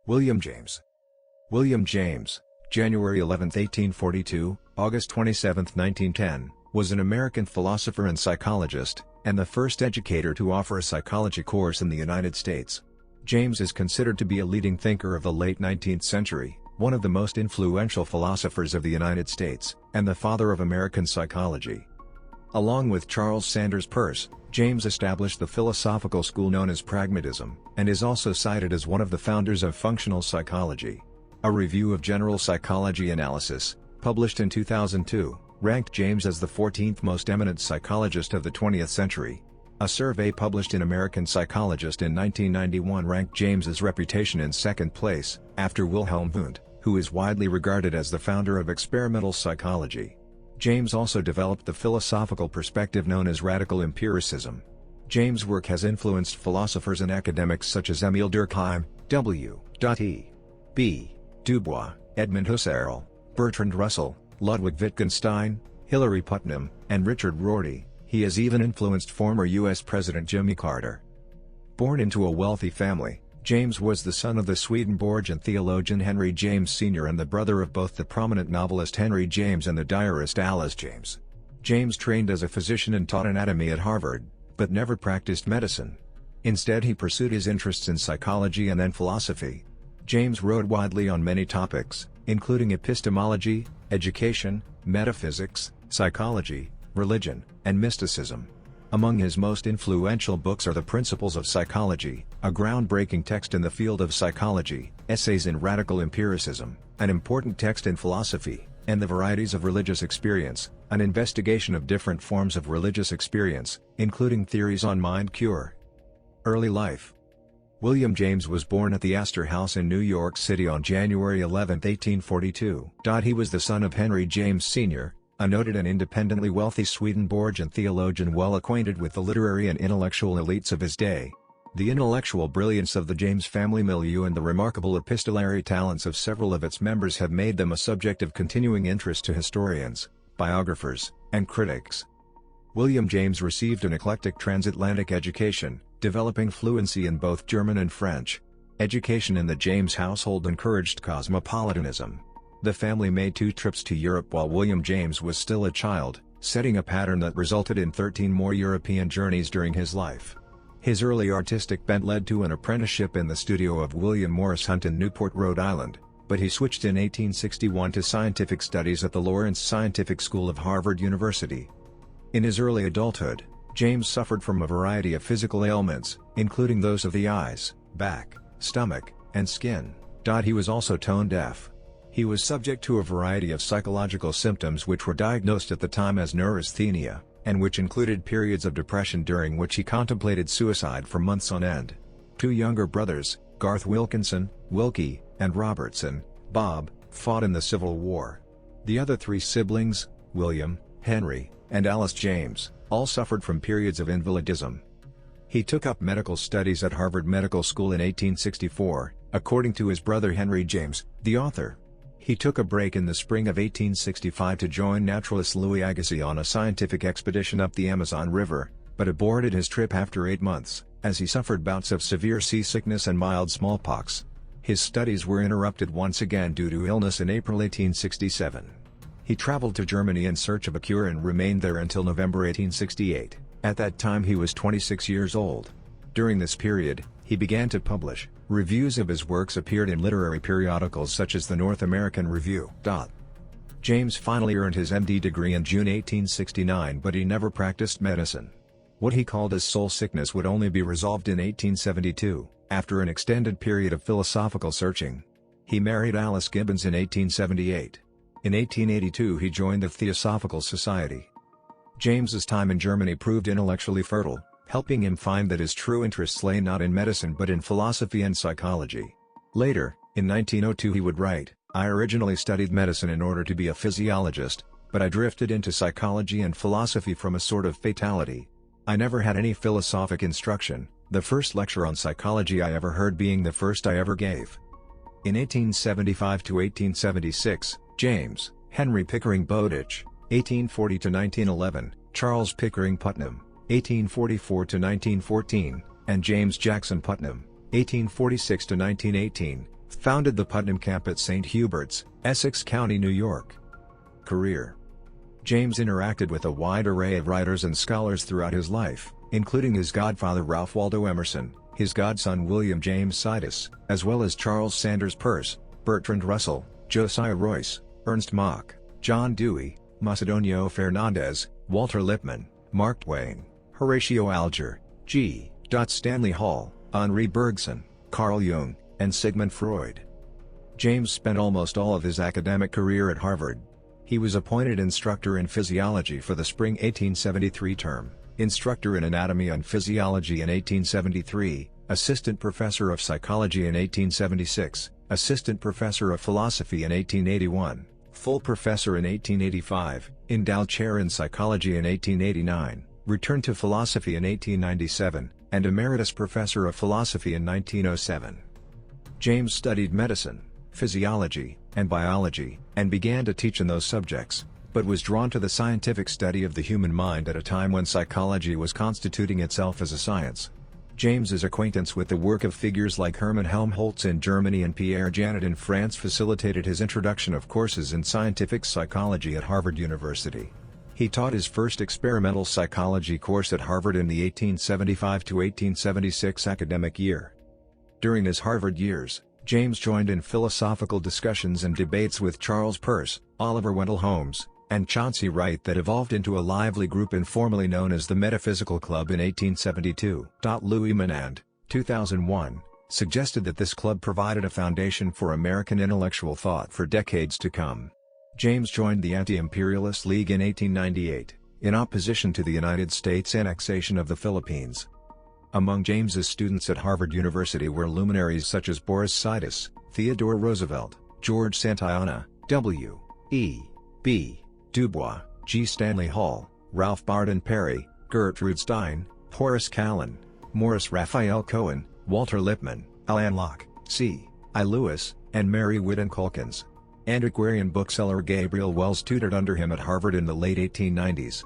William James. William James, January 11, 1842, August 27, 1910, was an American philosopher and psychologist, and the first educator to offer a psychology course in the United States. James is considered to be a leading thinker of the late 19th century, one of the most influential philosophers of the United States, and the father of American psychology. Along with Charles Sanders Peirce, James established the philosophical school known as Pragmatism, and is also cited as one of the founders of functional psychology. A review of general psychology analysis, published in 2002, ranked James as the 14th most eminent psychologist of the 20th century. A survey published in American Psychologist in 1991 ranked James's reputation in second place, after Wilhelm Wundt, who is widely regarded as the founder of experimental psychology. James also developed the philosophical perspective known as radical empiricism. James' work has influenced philosophers and academics such as Émile Durkheim, W.E. B. Du Bois, Edmund Husserl, Bertrand Russell, Ludwig Wittgenstein, Hilary Putnam, and Richard Rorty. He has even influenced former U.S. President Jimmy Carter. Born into a wealthy family, James was the son of the Swedenborgian theologian Henry James Sr. and the brother of both the prominent novelist Henry James and the diarist Alice James. James trained as a physician and taught anatomy at Harvard, but never practiced medicine. Instead, he pursued his interests in psychology and then philosophy. James wrote widely on many topics, including epistemology, education, metaphysics, psychology, religion, and mysticism. Among his most influential books are The Principles of Psychology, a groundbreaking text in the field of psychology, Essays in Radical Empiricism, an important text in philosophy, and The Varieties of Religious Experience, an investigation of different forms of religious experience, including theories on mind cure. Early life. William James was born at the Astor House in New York City on January 11, 1842. He was the son of Henry James Sr., a noted and independently wealthy Swedenborgian theologian well acquainted with the literary and intellectual elites of his day. The intellectual brilliance of the James family milieu and the remarkable epistolary talents of several of its members have made them a subject of continuing interest to historians, biographers, and critics. William James received an eclectic transatlantic education, developing fluency in both German and French. Education in the James household encouraged cosmopolitanism. The family made 2 trips to Europe while William James was still a child, setting a pattern that resulted in 13 more European journeys during his life. His early artistic bent led to an apprenticeship in the studio of William Morris Hunt in Newport, Rhode Island, but he switched in 1861 to scientific studies at the Lawrence Scientific School of Harvard University. In his early adulthood, James suffered from a variety of physical ailments, including those of the eyes, back, stomach, and skin. He was also tone deaf. He was subject to a variety of psychological symptoms which were diagnosed at the time as neurasthenia, and which included periods of depression during which he contemplated suicide for months on end. 2 younger brothers, Garth Wilkinson, Wilkie, and Robertson, Bob, fought in the Civil War. The other 3 siblings, William, Henry, and Alice James, all suffered from periods of invalidism. He took up medical studies at Harvard Medical School in 1864, according to his brother Henry James, the author. He took a break in the spring of 1865 to join naturalist Louis Agassiz on a scientific expedition up the Amazon River, but aborted his trip after 8 months, as he suffered bouts of severe seasickness and mild smallpox. His studies were interrupted once again due to illness in April 1867. He traveled to Germany in search of a cure and remained there until November 1868. At that time he was 26 years old. During this period, he began to publish. Reviews of his works appeared in literary periodicals such as the North American Review. James finally earned his MD degree in June 1869, but he never practiced medicine. What he called his soul sickness would only be resolved in 1872, after an extended period of philosophical searching. He married Alice Gibbons in 1878. In 1882 he joined the Theosophical Society. James's time in Germany proved intellectually fertile, helping him find that his true interests lay not in medicine but in philosophy and psychology. Later, in 1902 he would write, "I originally studied medicine in order to be a physiologist, but I drifted into psychology and philosophy from a sort of fatality. I never had any philosophic instruction, the first lecture on psychology I ever heard being the first I ever gave." In 1875 to 1876, James Henry Pickering Bowditch, 1840 to 1911, Charles Pickering Putnam, 1844 to 1914, and James Jackson Putnam, 1846 to 1918, founded the Putnam Camp at St. Hubert's, Essex County, New York. Career. James interacted with a wide array of writers and scholars throughout his life, including his godfather Ralph Waldo Emerson, his godson William James Sidis, as well as Charles Sanders Peirce, Bertrand Russell, Josiah Royce, Ernst Mach, John Dewey, Macedonio Fernandez, Walter Lippmann, Mark Twain, Horatio Alger, G. Stanley Hall, Henri Bergson, Carl Jung, and Sigmund Freud. James spent almost all of his academic career at Harvard. He was appointed instructor in physiology for the spring 1873 term, instructor in anatomy and physiology in 1873, assistant professor of psychology in 1876, assistant professor of philosophy in 1881, full professor in 1885, endowed chair in psychology in 1889, returned to philosophy in 1897, and emeritus professor of philosophy in 1907. James studied medicine, physiology, and biology, and began to teach in those subjects, but was drawn to the scientific study of the human mind at a time when psychology was constituting itself as a science. James's acquaintance with the work of figures like Hermann Helmholtz in Germany and Pierre Janet in France facilitated his introduction of courses in scientific psychology at Harvard University. He taught his first experimental psychology course at Harvard in the 1875 to 1876 academic year. During his Harvard years, James joined in philosophical discussions and debates with Charles Peirce, Oliver Wendell Holmes, and Chauncey Wright that evolved into a lively group informally known as the Metaphysical Club in 1872. Louis Menand, 2001, suggested that this club provided a foundation for American intellectual thought for decades to come. James joined the Anti-Imperialist League in 1898, in opposition to the United States annexation of the Philippines. Among James's students at Harvard University were luminaries such as Boris Sidis, Theodore Roosevelt, George Santayana, W. E. B. Du Bois, G. Stanley Hall, Ralph Barton Perry, Gertrude Stein, Horace Callan, Morris Raphael Cohen, Walter Lippmann, Alan Locke, C. I. Lewis, and Mary Whidden Calkins. Antiquarian bookseller Gabriel Wells tutored under him at Harvard in the late 1890s.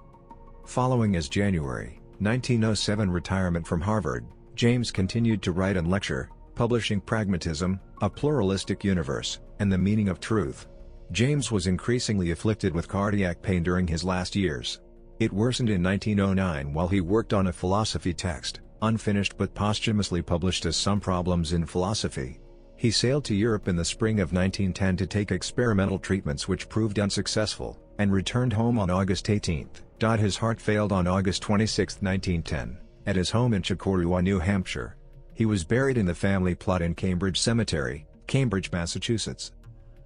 Following his January 1907 retirement from Harvard, James continued to write and lecture, publishing Pragmatism, A Pluralistic Universe, and The Meaning of Truth. James was increasingly afflicted with cardiac pain during his last years. It worsened in 1909 while he worked on a philosophy text, unfinished but posthumously published as Some Problems in Philosophy. He sailed to Europe in the spring of 1910 to take experimental treatments which proved unsuccessful, and returned home on August 18. His heart failed on August 26, 1910, at his home in Chocorua, New Hampshire. He was buried in the family plot in Cambridge Cemetery, Cambridge, Massachusetts.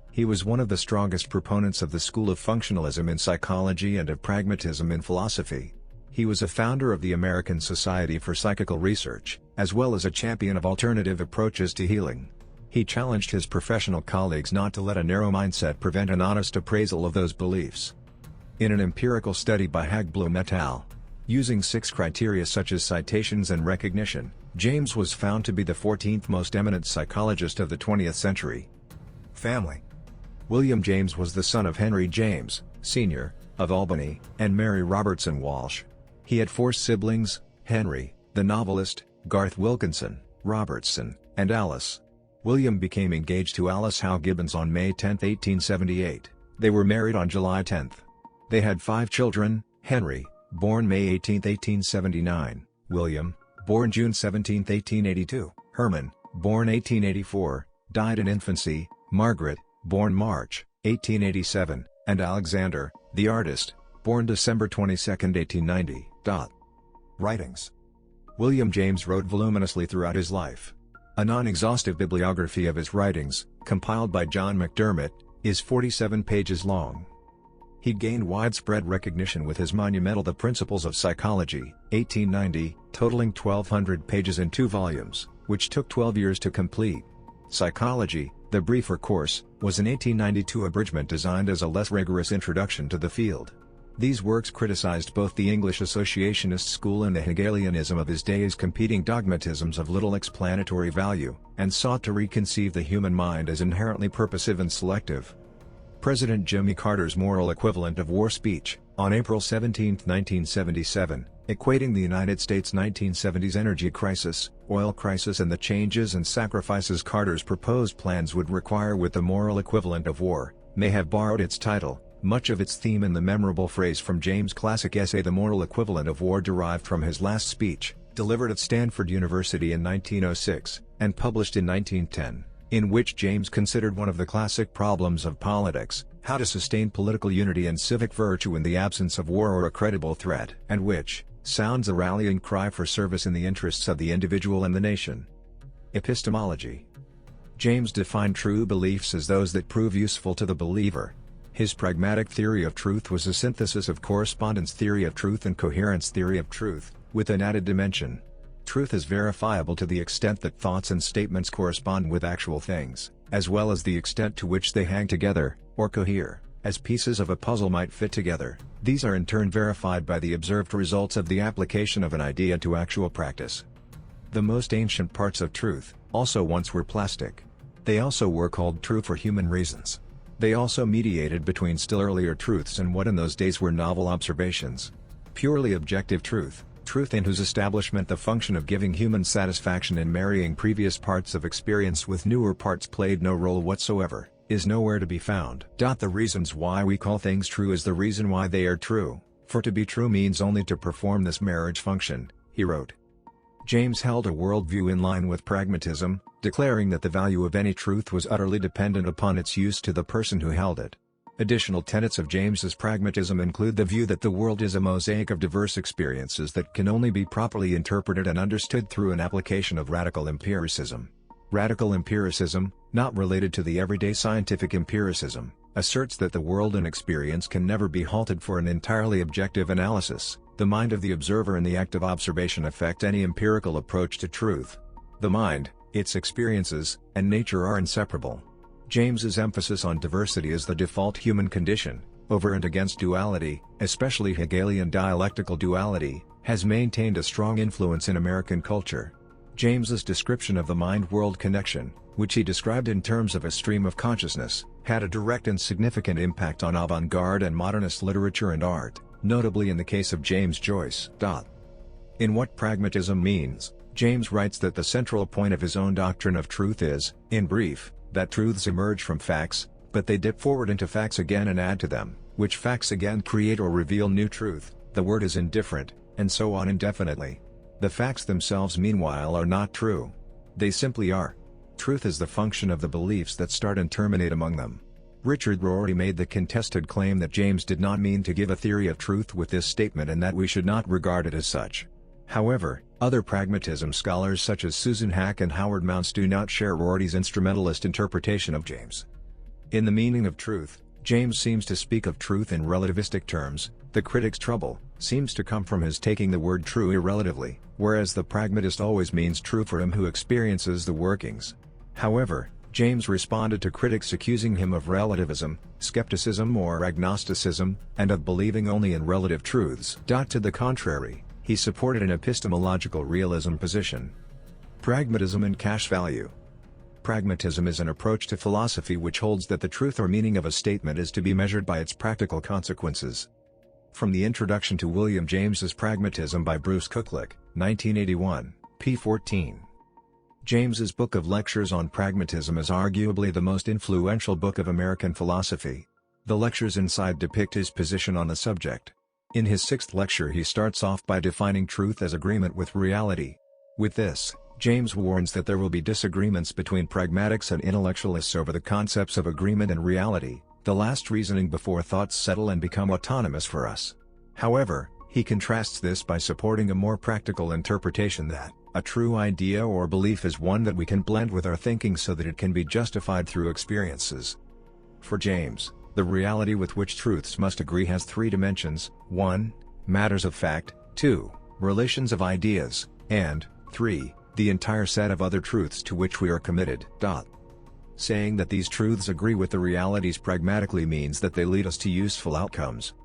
He was one of the strongest proponents of the school of functionalism in psychology and of pragmatism in philosophy. He was a founder of the American Society for Psychical Research, as well as a champion of alternative approaches to healing. He challenged his professional colleagues not to let a narrow mindset prevent an honest appraisal of those beliefs. In an empirical study by Hagblum et al., using 6 criteria such as citations and recognition, James was found to be the 14th most eminent psychologist of the 20th century. Family. William James was the son of Henry James, Sr., of Albany, and Mary Robertson Walsh. He had 4 siblings, Henry, the novelist, Garth Wilkinson, Robertson, and Alice. William became engaged to Alice Howe Gibbons on May 10, 1878. They were married on July 10. They had 5 children: Henry, born May 18, 1879, William, born June 17, 1882, Herman, born 1884, died in infancy, Margaret, born March, 1887, and Alexander, the artist, born December 22, 1890. Writings. William James wrote voluminously throughout his life. A non-exhaustive bibliography of his writings, compiled by John McDermott, is 47 pages long. He gained widespread recognition with his monumental The Principles of Psychology, 1890, totaling 1,200 pages in 2 volumes, which took 12 years to complete. Psychology, the briefer course, was an 1892 abridgment designed as a less rigorous introduction to the field. These works criticized both the English associationist school and the Hegelianism of his day as competing dogmatisms of little explanatory value, and sought to reconceive the human mind as inherently purposive and selective. President Jimmy Carter's moral equivalent of war speech, on April 17, 1977, Equating the United States 1970s energy crisis, oil crisis and the changes and sacrifices Carter's proposed plans would require with the moral equivalent of war, may have borrowed its title, much of its theme in the memorable phrase from James' classic essay The Moral Equivalent of War derived from his last speech, delivered at Stanford University in 1906, and published in 1910, in which James considered one of the classic problems of politics, how to sustain political unity and civic virtue in the absence of war or a credible threat, and which sounds a rallying cry for service in the interests of the individual and the nation. Epistemology. James defined true beliefs as those that prove useful to the believer. His pragmatic theory of truth was a synthesis of correspondence theory of truth and coherence theory of truth, with an added dimension. Truth is verifiable to the extent that thoughts and statements correspond with actual things, as well as the extent to which they hang together, or cohere, as pieces of a puzzle might fit together. These are in turn verified by the observed results of the application of an idea to actual practice. The most ancient parts of truth, also once were plastic. They also were called true for human reasons. They also mediated between still earlier truths and what in those days were novel observations. Purely objective truth, truth in whose establishment the function of giving human satisfaction in marrying previous parts of experience with newer parts played no role whatsoever, is nowhere to be found. The reasons why we call things true is the reason why they are true, for to be true means only to perform this marriage function, he wrote. James held a worldview in line with pragmatism, declaring that the value of any truth was utterly dependent upon its use to the person who held it. Additional tenets of James's pragmatism include the view that the world is a mosaic of diverse experiences that can only be properly interpreted and understood through an application of radical empiricism. Radical empiricism, not related to the everyday scientific empiricism, asserts that the world and experience can never be halted for an entirely objective analysis. The mind of the observer and the act of observation affect any empirical approach to truth. The mind, its experiences, and nature are inseparable. James's emphasis on diversity as the default human condition, over and against duality, especially Hegelian dialectical duality, has maintained a strong influence in American culture. James's description of the mind-world connection, which he described in terms of a stream of consciousness, had a direct and significant impact on avant-garde and modernist literature and art, notably in the case of James Joyce. In What Pragmatism Means, James writes that the central point of his own doctrine of truth is, in brief, that truths emerge from facts, but they dip forward into facts again and add to them, which facts again create or reveal new truth. The word is indifferent, and so on indefinitely. The facts themselves meanwhile are not true. They simply are. Truth is the function of the beliefs that start and terminate among them. Richard Rorty made the contested claim that James did not mean to give a theory of truth with this statement and that we should not regard it as such. However, other pragmatism scholars such as Susan Hack and Howard Mounce do not share Rorty's instrumentalist interpretation of James. In The Meaning of Truth, James seems to speak of truth in relativistic terms. The critic's trouble seems to come from his taking the word true irrelatively, whereas the pragmatist always means true for him who experiences the workings. However, James responded to critics accusing him of relativism, skepticism or agnosticism, and of believing only in relative truths. To the contrary, he supported an epistemological realism position. Pragmatism and cash value. Pragmatism is an approach to philosophy which holds that the truth or meaning of a statement is to be measured by its practical consequences. From the Introduction to William James's Pragmatism by Bruce Cooklick, 1981, p. 14. James's book of lectures on pragmatism is arguably the most influential book of American philosophy. The lectures inside depict his position on the subject. In his sixth lecture he starts off by defining truth as agreement with reality. With this, James warns that there will be disagreements between pragmatics and intellectualists over the concepts of agreement and reality, the last reasoning before thoughts settle and become autonomous for us. However, he contrasts this by supporting a more practical interpretation that a true idea or belief is one that we can blend with our thinking so that it can be justified through experiences. For James, the reality with which truths must agree has three dimensions: 1. Matters of fact, 2. Relations of ideas, and 3. The entire set of other truths to which we are committed. Saying that these truths agree with the realities pragmatically means that they lead us to useful outcomes.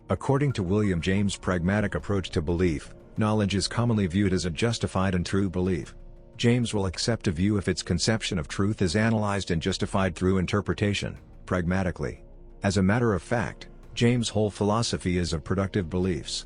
According to William James' pragmatic approach to belief, knowledge is commonly viewed as a justified and true belief. James will accept a view if its conception of truth is analyzed and justified through interpretation, pragmatically. As a matter of fact, James' whole philosophy is of productive beliefs.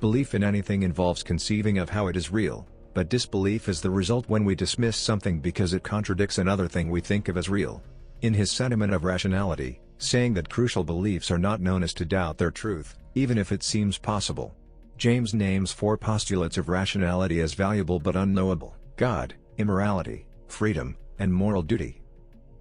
Belief in anything involves conceiving of how it is real, but disbelief is the result when we dismiss something because it contradicts another thing we think of as real. In his Sentiment of Rationality, saying that crucial beliefs are not known is to doubt their truth, even if it seems possible. James names 4 postulates of rationality as valuable but unknowable: God, immorality, freedom, and moral duty.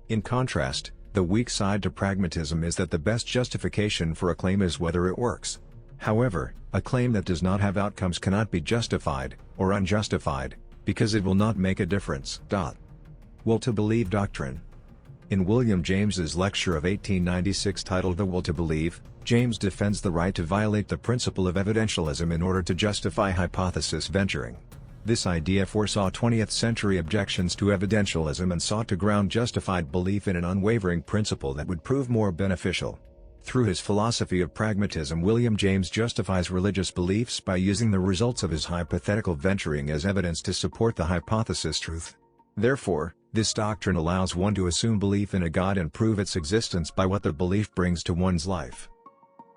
In contrast, the weak side to pragmatism is that the best justification for a claim is whether it works. However, a claim that does not have outcomes cannot be justified, or unjustified, because it will not make a difference. Will to Believe Doctrine. In William James's lecture of 1896 titled The Will to Believe, James defends the right to violate the principle of evidentialism in order to justify hypothesis venturing. This idea foresaw 20th-century objections to evidentialism and sought to ground justified belief in an unwavering principle that would prove more beneficial. Through his philosophy of pragmatism, William James justifies religious beliefs by using the results of his hypothetical venturing as evidence to support the hypothesis' truth. Therefore, this doctrine allows one to assume belief in a God and prove its existence by what the belief brings to one's life.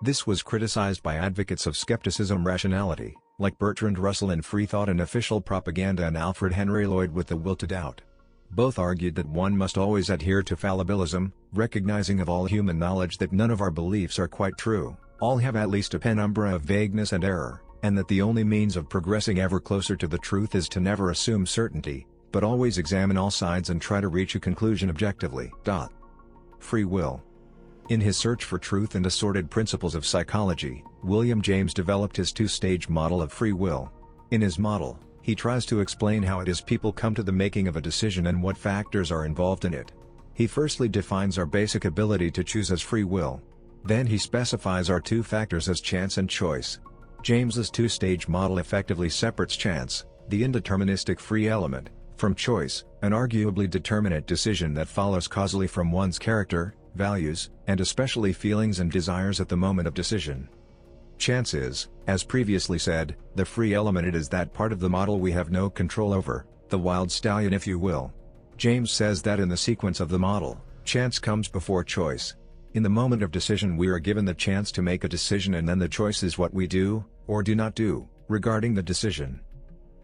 This was criticized by advocates of skepticism rationality, like Bertrand Russell in Free Thought and Official Propaganda, and Alfred Henry Lloyd with The Will to Doubt. Both argued that one must always adhere to fallibilism, recognizing of all human knowledge that none of our beliefs are quite true, all have at least a penumbra of vagueness and error, and that the only means of progressing ever closer to the truth is to never assume certainty, but always examine all sides and try to reach a conclusion objectively. Free will. In his search for truth and assorted principles of psychology, William James developed his 2-stage model of free will. In his model, he tries to explain how it is people come to the making of a decision and what factors are involved in it. He firstly defines our basic ability to choose as free will. Then he specifies our 2 factors as chance and choice. James's 2-stage model effectively separates chance, the indeterministic free element, from choice, an arguably determinate decision that follows causally from one's character, values, and especially feelings and desires at the moment of decision. Chance is, as previously said, the free element. It is that part of the model we have no control over, the wild stallion if you will. James says that in the sequence of the model, chance comes before choice. In the moment of decision we are given the chance to make a decision, and then the choice is what we do, or do not do, regarding the decision.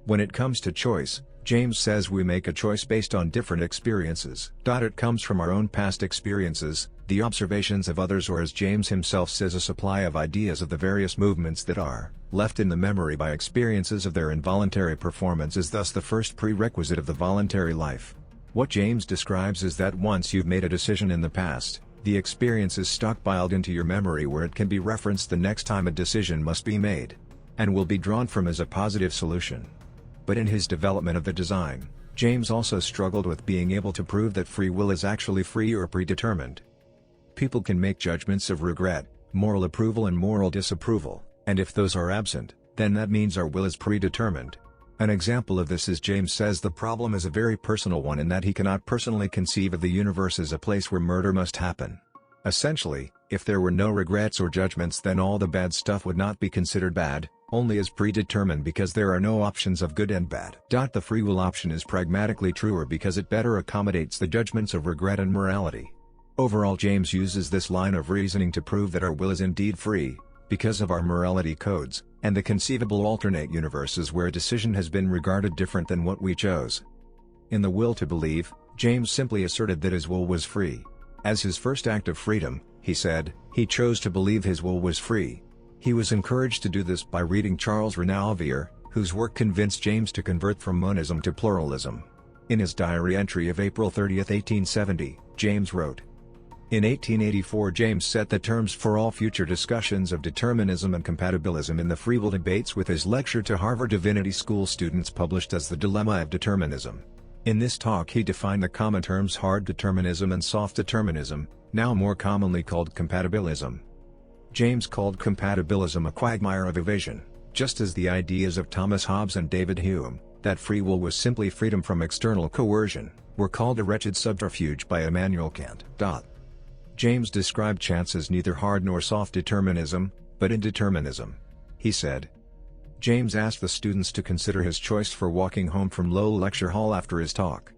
When it comes to choice, James says we make a choice based on different experiences. It comes from our own past experiences, the observations of others, or as James himself says, a supply of ideas of the various movements that are left in the memory by experiences of their involuntary performance is thus the first prerequisite of the voluntary life. What James describes is that once you've made a decision in the past, the experience is stockpiled into your memory where it can be referenced the next time a decision must be made, and will be drawn from as a positive solution. But in his development of the design, James also struggled with being able to prove that free will is actually free or predetermined. People can make judgments of regret, moral approval and moral disapproval, and if those are absent, then that means our will is predetermined. An example of this is James says the problem is a very personal one in that he cannot personally conceive of the universe as a place where murder must happen. Essentially, if there were no regrets or judgments, then all the bad stuff would not be considered bad, only as predetermined, because there are no options of good and bad. The free will option is pragmatically truer because it better accommodates the judgments of regret and morality. Overall, James uses this line of reasoning to prove that our will is indeed free, because of our morality codes, and the conceivable alternate universes where a decision has been regarded different than what we chose. In The Will to Believe, James simply asserted that his will was free. As his first act of freedom, he said, he chose to believe his will was free. He was encouraged to do this by reading Charles Renouvier, whose work convinced James to convert from monism to pluralism. In his diary entry of April 30, 1870, James wrote, "In 1884 James set the terms for all future discussions of determinism and compatibilism in the free will debates with his lecture to Harvard Divinity School students published as The Dilemma of Determinism. In this talk he defined the common terms hard determinism and soft determinism, now more commonly called compatibilism. James called compatibilism a quagmire of evasion, just as the ideas of Thomas Hobbes and David Hume, that free will was simply freedom from external coercion, were called a wretched subterfuge by Immanuel Kant." James described chance as neither hard nor soft determinism, but indeterminism. He said, James asked the students to consider his choice for walking home from Lowell Lecture Hall after his talk.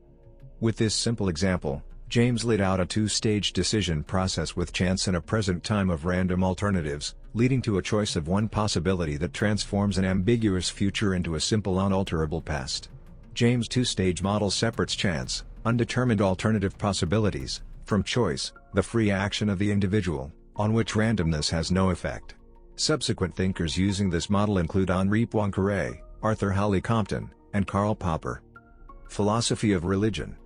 With this simple example, James laid out a two-stage decision process with chance and a present time of random alternatives, leading to a choice of one possibility that transforms an ambiguous future into a simple unalterable past. James' two-stage model separates chance, undetermined alternative possibilities, from choice, the free action of the individual, on which randomness has no effect. Subsequent thinkers using this model include Henri Poincaré, Arthur Hawley Compton, and Karl Popper. Philosophy of religion.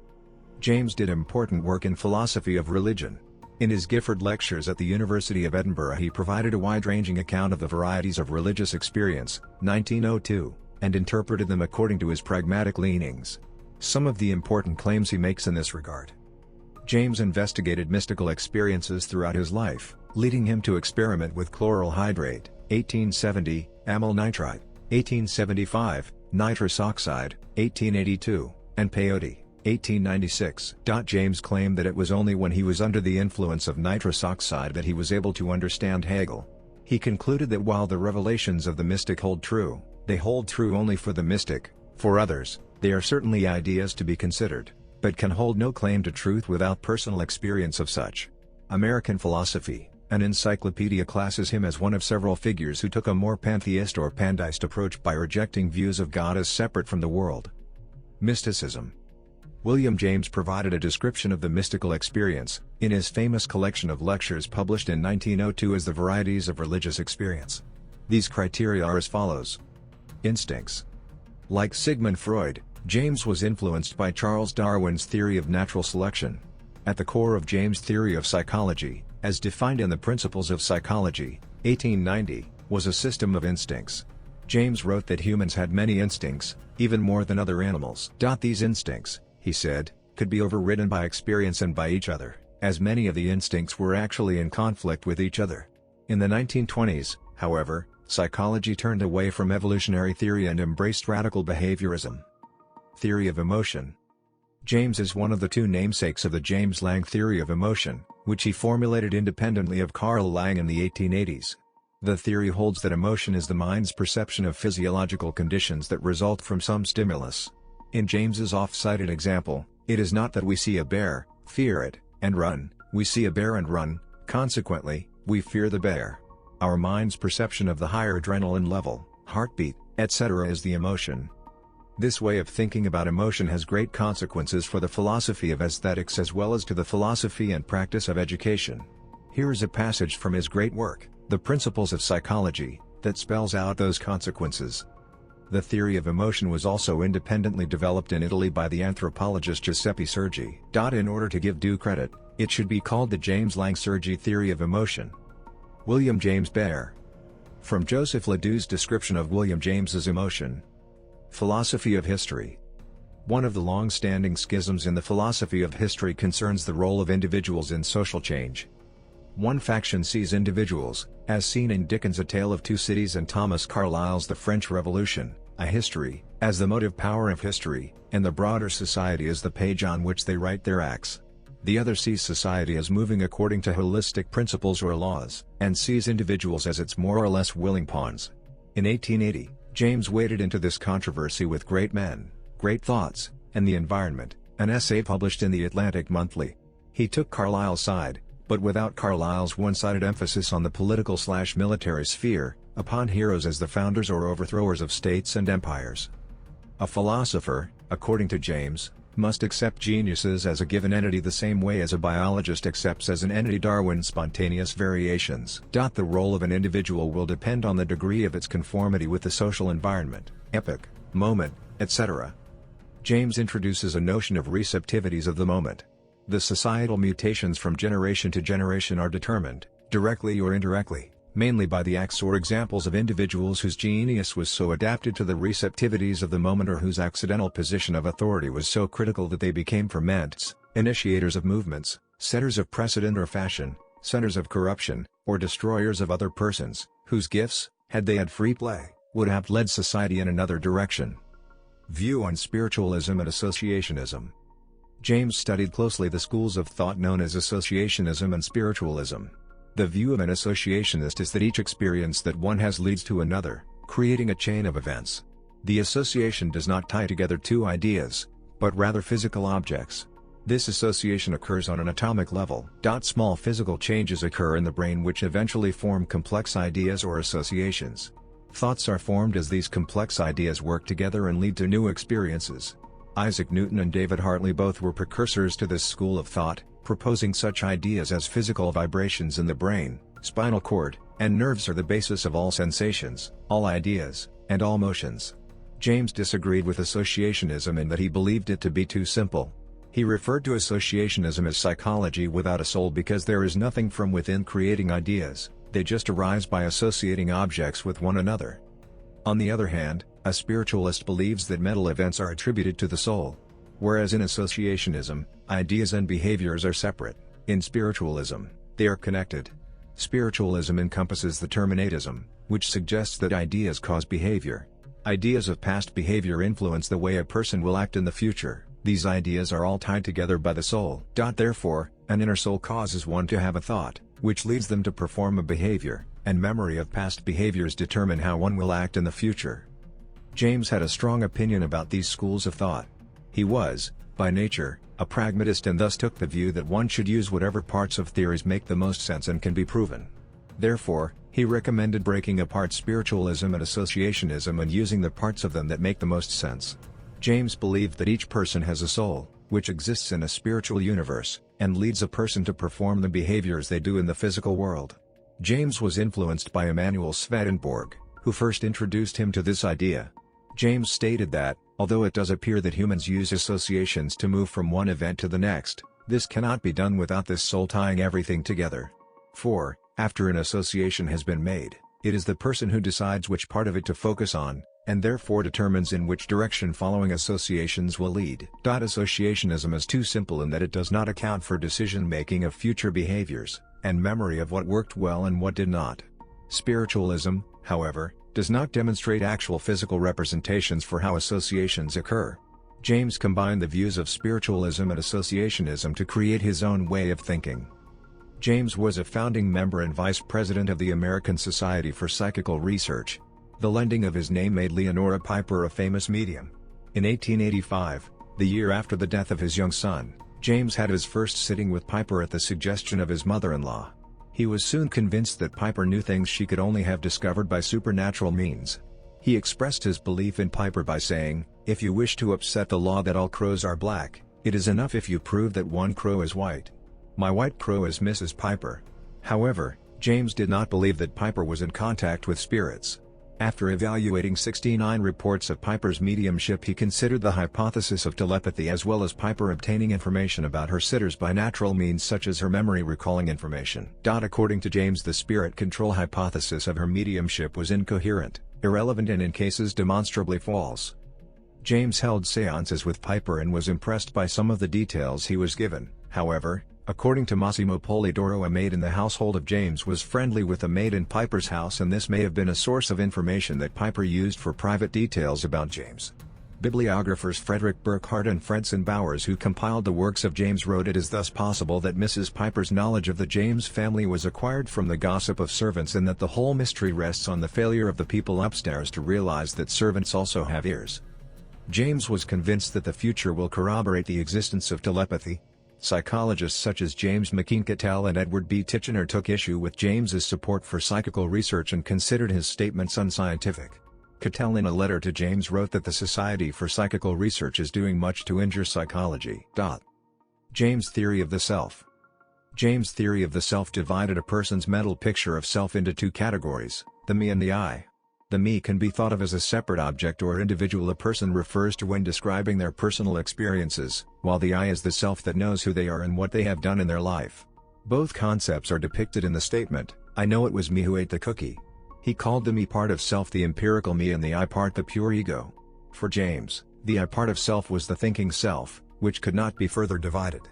James did important work in philosophy of religion. In his Gifford Lectures at the University of Edinburgh he provided a wide-ranging account of the varieties of religious experience, 1902, and interpreted them according to his pragmatic leanings. Some of the important claims he makes in this regard. James investigated mystical experiences throughout his life, leading him to experiment with chloral hydrate, 1870, amyl nitrite, 1875, nitrous oxide, 1882, and peyote, 1896. James claimed that it was only when he was under the influence of nitrous oxide that he was able to understand Hegel. He concluded that while the revelations of the mystic hold true, they hold true only for the mystic. For others, they are certainly ideas to be considered, but can hold no claim to truth without personal experience of such. American Philosophy, an encyclopedia, classes him as one of several figures who took a more pantheist or pandeist approach by rejecting views of God as separate from the world. Mysticism. William James provided a description of the mystical experience, in his famous collection of lectures published in 1902 as The Varieties of Religious Experience. These criteria are as follows. Instincts. Like Sigmund Freud, James was influenced by Charles Darwin's theory of natural selection. At the core of James' theory of psychology, as defined in the Principles of Psychology, 1890, was a system of instincts. James wrote that humans had many instincts, even more than other animals. These instincts, he said, could be overridden by experience and by each other, as many of the instincts were actually in conflict with each other. In the 1920s, however, psychology turned away from evolutionary theory and embraced radical behaviorism. Theory of emotion. James is one of the two namesakes of the James Lange theory of emotion, which he formulated independently of Carl Lange in the 1880s. The theory holds that emotion is the mind's perception of physiological conditions that result from some stimulus. In James's oft-cited example, it is not that we see a bear, fear it, and run, we see a bear and run, consequently, we fear the bear. Our mind's perception of the higher adrenaline level, heartbeat, etc. is the emotion. This way of thinking about emotion has great consequences for the philosophy of aesthetics as well as to the philosophy and practice of education. Here is a passage from his great work, The Principles of Psychology, that spells out those consequences. The theory of emotion was also independently developed in Italy by the anthropologist Giuseppe Sergi. In order to give due credit, it should be called the James Lange-Sergi theory of emotion. William James Baer. From Joseph Ledoux's description of William James's emotion. Philosophy of history. One of the long-standing schisms in the philosophy of history concerns the role of individuals in social change. One faction sees individuals, as seen in Dickens' A Tale of Two Cities and Thomas Carlyle's The French Revolution, a history, as the motive power of history, and the broader society as the page on which they write their acts. The other sees society as moving according to holistic principles or laws, and sees individuals as its more or less willing pawns. In 1880, James waded into this controversy with Great Men, Great Thoughts, and the Environment, an essay published in the Atlantic Monthly. He took Carlyle's side, but without Carlyle's one-sided emphasis on the political/military sphere, upon heroes as the founders or overthrowers of states and empires. A philosopher, according to James, must accept geniuses as a given entity the same way as a biologist accepts as an entity Darwin's spontaneous variations. The role of an individual will depend on the degree of its conformity with the social environment, epoch, moment, etc. James introduces a notion of receptivities of the moment. The societal mutations from generation to generation are determined, directly or indirectly, mainly by the acts or examples of individuals whose genius was so adapted to the receptivities of the moment or whose accidental position of authority was so critical that they became ferments, initiators of movements, setters of precedent or fashion, centers of corruption, or destroyers of other persons, whose gifts, had they had free play, would have led society in another direction. View on spiritualism and associationism. James studied closely the schools of thought known as associationism and spiritualism. The view of an associationist is that each experience that one has leads to another, creating a chain of events. The association does not tie together two ideas, but rather physical objects. This association occurs on an atomic level. Small physical changes occur in the brain which eventually form complex ideas or associations. Thoughts are formed as these complex ideas work together and lead to new experiences. Isaac Newton and David Hartley both were precursors to this school of thought, proposing such ideas as physical vibrations in the brain, spinal cord, and nerves are the basis of all sensations, all ideas, and all motions. James disagreed with associationism in that he believed it to be too simple. He referred to associationism as psychology without a soul because there is nothing from within creating ideas, they just arise by associating objects with one another. On the other hand, a spiritualist believes that mental events are attributed to the soul. Whereas in associationism, ideas and behaviors are separate, in spiritualism, they are connected. Spiritualism encompasses the terminatism, which suggests that ideas cause behavior. Ideas of past behavior influence the way a person will act in the future. These ideas are all tied together by the soul. Therefore, an inner soul causes one to have a thought, which leads them to perform a behavior, and memory of past behaviors determine how one will act in the future. James had a strong opinion about these schools of thought. He was, by nature, a pragmatist and thus took the view that one should use whatever parts of theories make the most sense and can be proven. Therefore, he recommended breaking apart spiritualism and associationism and using the parts of them that make the most sense. James believed that each person has a soul, which exists in a spiritual universe, and leads a person to perform the behaviors they do in the physical world. James was influenced by Emanuel Swedenborg, who first introduced him to this idea. James stated that, although it does appear that humans use associations to move from one event to the next, this cannot be done without this soul tying everything together. For, after an association has been made, it is the person who decides which part of it to focus on, and therefore determines in which direction following associations will lead. Associationism is too simple in that it does not account for decision-making of future behaviors, and memory of what worked well and what did not. Spiritualism, however, does not demonstrate actual physical representations for how associations occur. James combined the views of spiritualism and associationism to create his own way of thinking. James was a founding member and vice president of the American Society for Psychical Research. The lending of his name made Leonora Piper a famous medium. In 1885, the year after the death of his young son, James had his first sitting with Piper at the suggestion of his mother-in-law. He was soon convinced that Piper knew things she could only have discovered by supernatural means. He expressed his belief in Piper by saying, "If you wish to upset the law that all crows are black, it is enough if you prove that one crow is white. My white crow is Mrs. Piper." However, James did not believe that Piper was in contact with spirits. After evaluating 69 reports of Piper's mediumship, he considered the hypothesis of telepathy as well as Piper obtaining information about her sitters by natural means such as her memory recalling information. According to James, the spirit control hypothesis of her mediumship was incoherent, irrelevant and in cases demonstrably false. James held seances with Piper and was impressed by some of the details he was given. However, according to Massimo Polidoro, a maid in the household of James was friendly with a maid in Piper's house, and this may have been a source of information that Piper used for private details about James. Bibliographers Frederick Burkhardt and Fredson Bowers, who compiled the works of James, wrote it is thus possible that Mrs. Piper's knowledge of the James family was acquired from the gossip of servants, and that the whole mystery rests on the failure of the people upstairs to realize that servants also have ears. James was convinced that the future will corroborate the existence of telepathy. Psychologists such as James McKeen Cattell and Edward B. Titchener took issue with James's support for psychical research and considered his statements unscientific. Cattell, in a letter to James, wrote that the Society for Psychical Research is doing much to injure psychology. James' theory of the self. James' theory of the self divided a person's mental picture of self into two categories, the me and the I. The me can be thought of as a separate object or individual a person refers to when describing their personal experiences, while the I is the self that knows who they are and what they have done in their life. Both concepts are depicted in the statement, "I know it was me who ate the cookie." He called the me part of self the empirical me and the I part the pure ego. For James, the I part of self was the thinking self, which could not be further divided.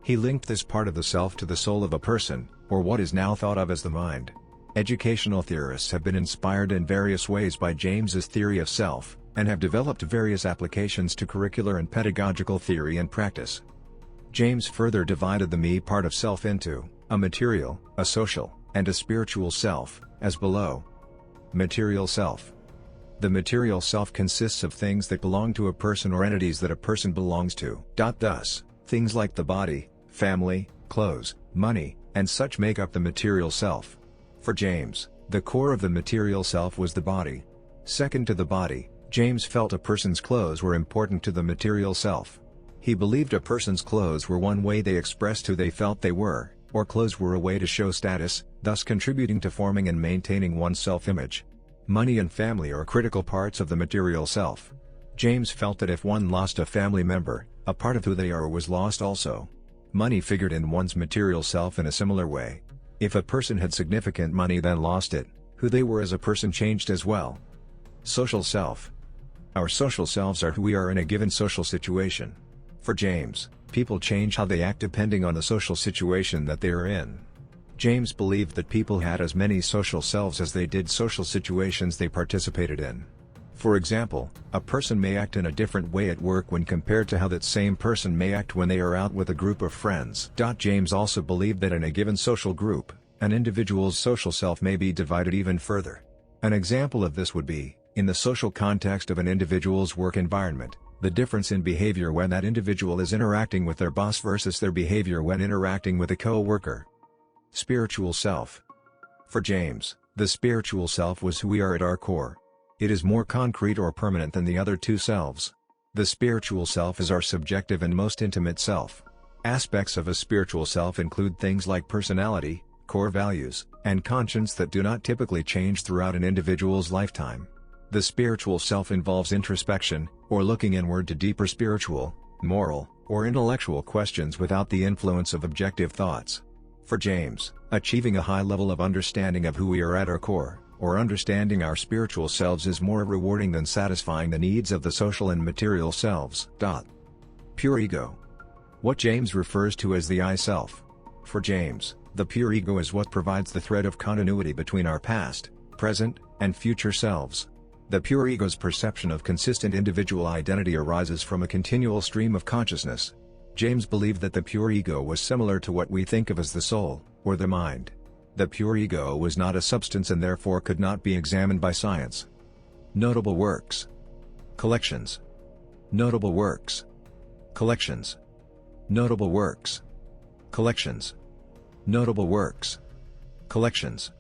He linked this part of the self to the soul of a person, or what is now thought of as the mind. Educational theorists have been inspired in various ways by James's theory of self, and have developed various applications to curricular and pedagogical theory and practice. James further divided the me part of self into a material, a social, and a spiritual self, as below. Material self. The material self consists of things that belong to a person or entities that a person belongs to. Thus, Things like the body, family, clothes, money, and such make up the material self. For James, the core of the material self was the body. Second to the body, James felt a person's clothes were important to the material self. He believed a person's clothes were one way they expressed who they felt they were, or clothes were a way to show status, thus contributing to forming and maintaining one's self-image. Money and family are critical parts of the material self. James felt that if one lost a family member, a part of who they are was lost also. Money figured in one's material self in a similar way. If a person had significant money then lost it, who they were as a person changed as well. Social self. Our social selves are who we are in a given social situation. For James, people change how they act depending on the social situation that they are in. James believed that people had as many social selves as they did social situations they participated in. For example, a person may act in a different way at work when compared to how that same person may act when they are out with a group of friends. James also believed that in a given social group, an individual's social self may be divided even further. An example of this would be, in the social context of an individual's work environment, the difference in behavior when that individual is interacting with their boss versus their behavior when interacting with a co-worker. Spiritual self. For James, the spiritual self was who we are at our core. It is more concrete or permanent than the other two selves. The spiritual self is our subjective and most intimate self. Aspects of a spiritual self include things like personality, core values, and conscience that do not typically change throughout an individual's lifetime. The spiritual self involves introspection, or looking inward to deeper spiritual, moral, or intellectual questions without the influence of objective thoughts. For James, achieving a high level of understanding of who we are at our core, or understanding our spiritual selves is more rewarding than satisfying the needs of the social and material selves. Pure ego. What James refers to as the I self. For James, the pure ego is what provides the thread of continuity between our past, present, and future selves. The pure ego's perception of consistent individual identity arises from a continual stream of consciousness. James believed that the pure ego was similar to what we think of as the soul, or the mind. The pure ego was not a substance and therefore could not be examined by science. Notable works. Collections. Notable works. Collections. Notable works. Collections. Notable works. Collections.